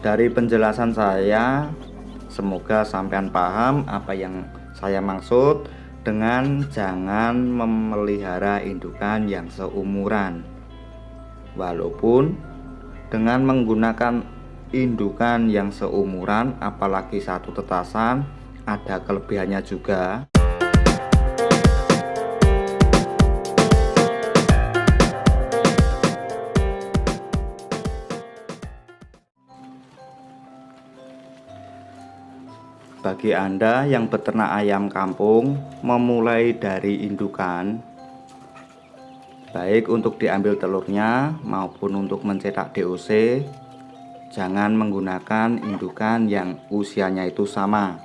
Dari penjelasan saya, semoga sampean paham apa yang saya maksud dengan jangan memelihara indukan yang seumuran. Walaupun dengan menggunakan indukan yang seumuran, apalagi satu tetasan, ada kelebihannya juga. Bagi Anda yang beternak ayam kampung, memulai dari indukan, baik untuk diambil telurnya maupun untuk mencetak DOC, jangan menggunakan indukan yang usianya itu sama.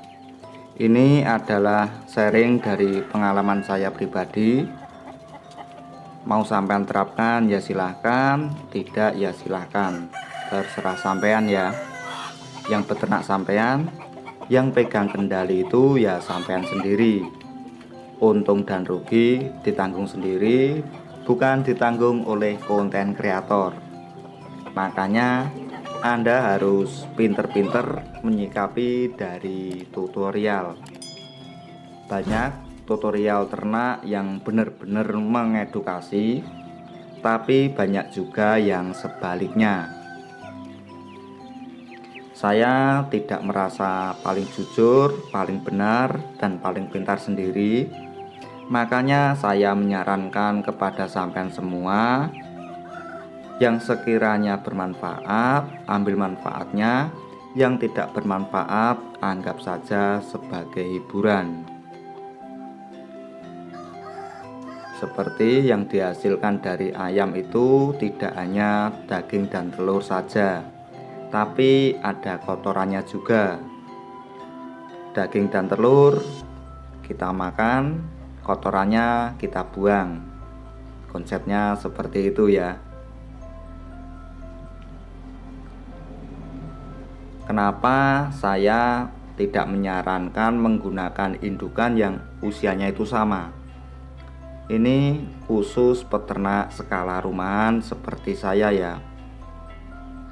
Ini adalah sharing dari pengalaman saya pribadi. Mau sampean terapkan ya silahkan, tidak ya silahkan, terserah sampean ya. Yang beternak sampean, yang pegang kendali itu ya sampean sendiri. Untung dan rugi ditanggung sendiri, bukan ditanggung oleh konten kreator. Makanya Anda harus pinter-pinter menyikapi dari tutorial. Banyak tutorial ternak yang benar-benar mengedukasi, tapi banyak juga yang sebaliknya. Saya tidak merasa paling jujur, paling benar, dan paling pintar sendiri. Makanya saya menyarankan kepada sampean semua, yang sekiranya bermanfaat, ambil manfaatnya. Yang tidak bermanfaat, anggap saja sebagai hiburan. Seperti yang dihasilkan dari ayam itu tidak hanya daging dan telur saja, tapi ada kotorannya juga. Daging dan telur kita makan, kotorannya kita buang. Konsepnya seperti itu ya. Kenapa saya tidak menyarankan menggunakan indukan yang usianya itu sama? Ini khusus peternak skala rumahan seperti saya ya.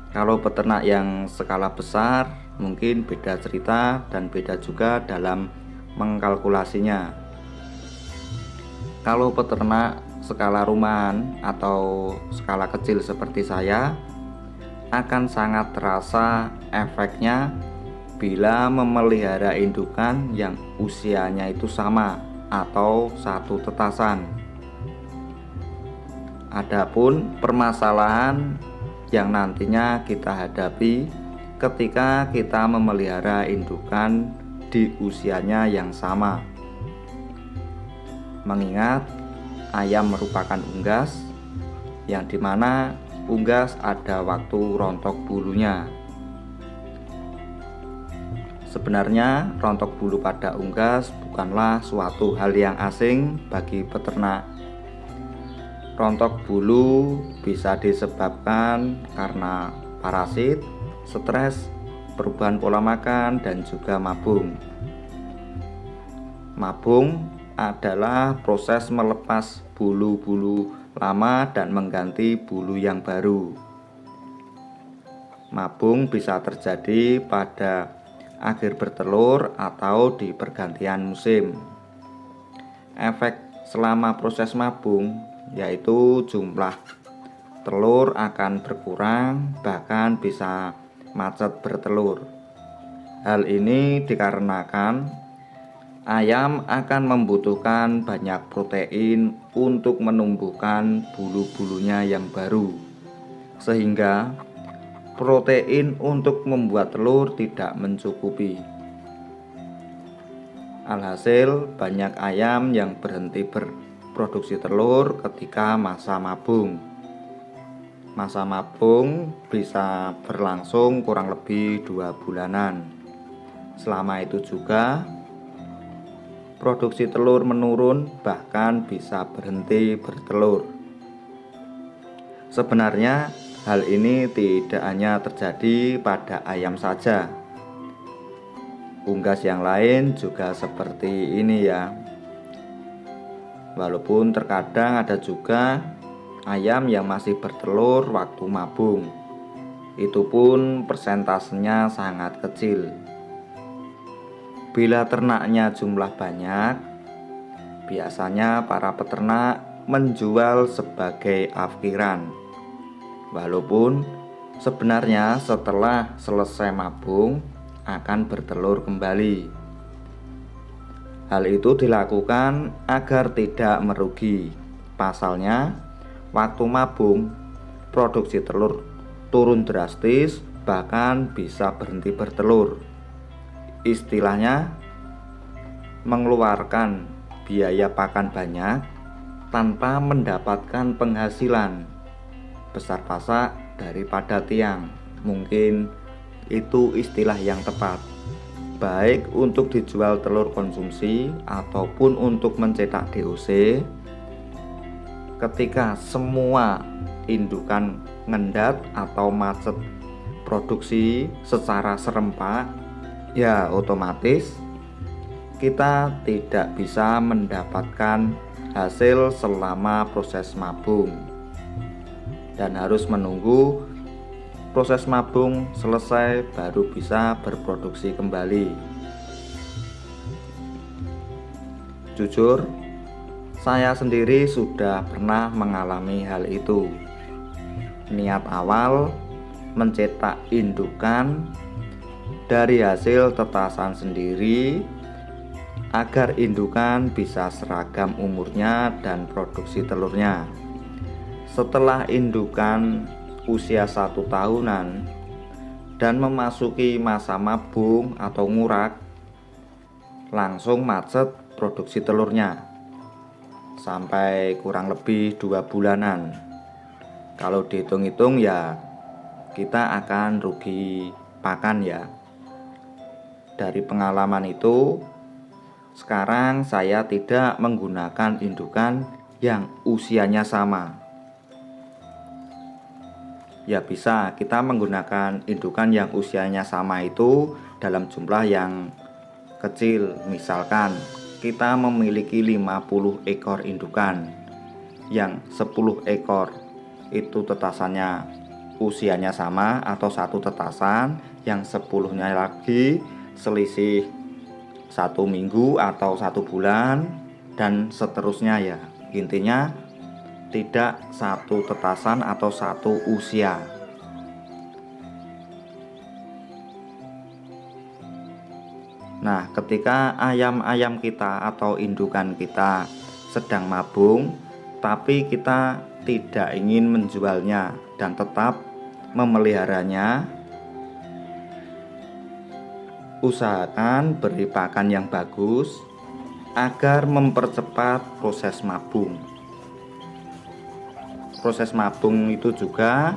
Kalau peternak yang skala besar mungkin beda cerita dan beda juga dalam mengkalkulasinya. Kalau peternak skala rumahan atau skala kecil seperti saya, akan sangat terasa efeknya bila memelihara indukan yang usianya itu sama atau satu tetasan. Adapun permasalahan yang nantinya kita hadapi ketika kita memelihara indukan di usianya yang sama. Mengingat ayam merupakan unggas, yang dimana unggas ada waktu rontok bulunya. Sebenarnya rontok bulu pada unggas bukanlah suatu hal yang asing bagi peternak. Rontok bulu bisa disebabkan karena parasit, stres, perubahan pola makan, dan juga mabung. Mabung adalah proses melepas bulu-bulu lama dan mengganti bulu yang baru. Mabung bisa terjadi pada akhir bertelur atau di pergantian musim. Efek selama proses mabung yaitu jumlah telur akan berkurang, bahkan bisa macet bertelur. Hal ini dikarenakan ayam akan membutuhkan banyak protein untuk menumbuhkan bulu-bulunya yang baru, sehingga protein untuk membuat telur tidak mencukupi. Alhasil banyak ayam yang berhenti berproduksi telur ketika masa mabung. Masa mabung bisa berlangsung kurang lebih 2 bulanan. Selama itu juga produksi telur menurun, bahkan bisa berhenti bertelur. Sebenarnya hal ini tidak hanya terjadi pada ayam saja. Unggas yang lain juga seperti ini ya. Walaupun terkadang ada juga ayam yang masih bertelur waktu mabung. Itu pun persentasenya sangat kecil. Bila ternaknya jumlah banyak, biasanya para peternak menjual sebagai afkiran. Walaupun sebenarnya setelah selesai mabung akan bertelur kembali. Hal itu dilakukan agar tidak merugi. Pasalnya, waktu mabung, produksi telur turun drastis, bahkan bisa berhenti bertelur. Istilahnya, mengeluarkan biaya pakan banyak tanpa mendapatkan penghasilan besar pasak daripada tiang. Mungkin itu istilah yang tepat, baik untuk dijual telur konsumsi ataupun untuk mencetak DOC. Ketika semua indukan ngendat atau macet produksi secara serempak, ya otomatis kita tidak bisa mendapatkan hasil selama proses mabung dan harus menunggu proses mabung selesai baru bisa berproduksi kembali. Jujur, saya sendiri sudah pernah mengalami hal itu. Niat awal mencetak indukan dari hasil tetasan sendiri agar indukan bisa seragam umurnya dan produksi telurnya. Setelah indukan usia 1 tahunan dan memasuki masa mabung atau ngurak, langsung macet produksi telurnya sampai kurang lebih 2 bulanan. Kalau dihitung-hitung ya kita akan rugi pakan ya. Dari pengalaman itu, sekarang saya tidak menggunakan indukan yang usianya sama. Ya bisa kita menggunakan indukan yang usianya sama itu dalam jumlah yang kecil. Misalkan kita memiliki 50 ekor indukan, yang 10 ekor itu tetasannya usianya sama atau satu tetasan, yang 10-nya lagi selisih 1 minggu atau 1 bulan dan seterusnya ya. Intinya tidak satu tetasan atau satu usia. Nah, ketika ayam-ayam kita atau indukan kita sedang mabung, tapi kita tidak ingin menjualnya dan tetap memeliharanya, usahakan beri pakan yang bagus agar mempercepat proses mabung. Proses mabung itu juga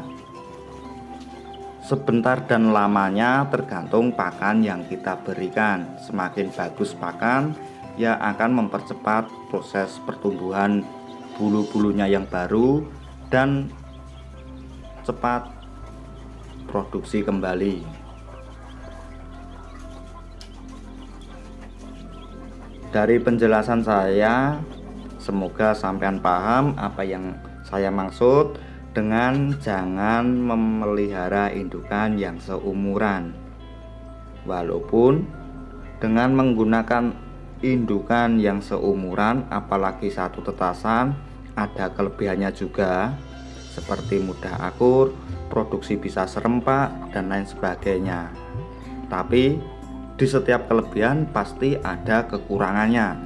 sebentar dan lamanya tergantung pakan yang kita berikan. Semakin bagus pakan, ya akan mempercepat proses pertumbuhan bulu-bulunya yang baru dan cepat produksi kembali. Dari penjelasan saya, semoga sampean paham apa yang saya maksud dengan jangan memelihara indukan yang seumuran. Walaupun dengan menggunakan indukan yang seumuran, apalagi satu tetasan, ada kelebihannya juga, seperti mudah akur, produksi bisa serempak, dan lain sebagainya. Tapi di setiap kelebihan pasti ada kekurangannya.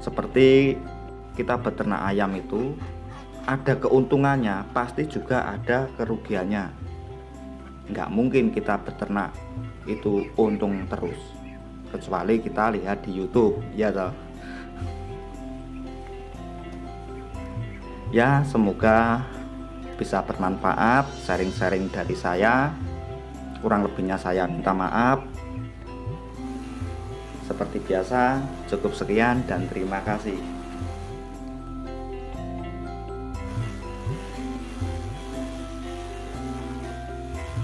Seperti kita beternak ayam itu ada keuntungannya, pasti juga ada kerugiannya. Nggak mungkin kita beternak itu untung terus, kecuali kita lihat di YouTube, ya toh. Ya, semoga bisa bermanfaat sharing-sharing dari saya. Kurang lebihnya saya minta maaf. Seperti biasa, cukup sekian dan terima kasih.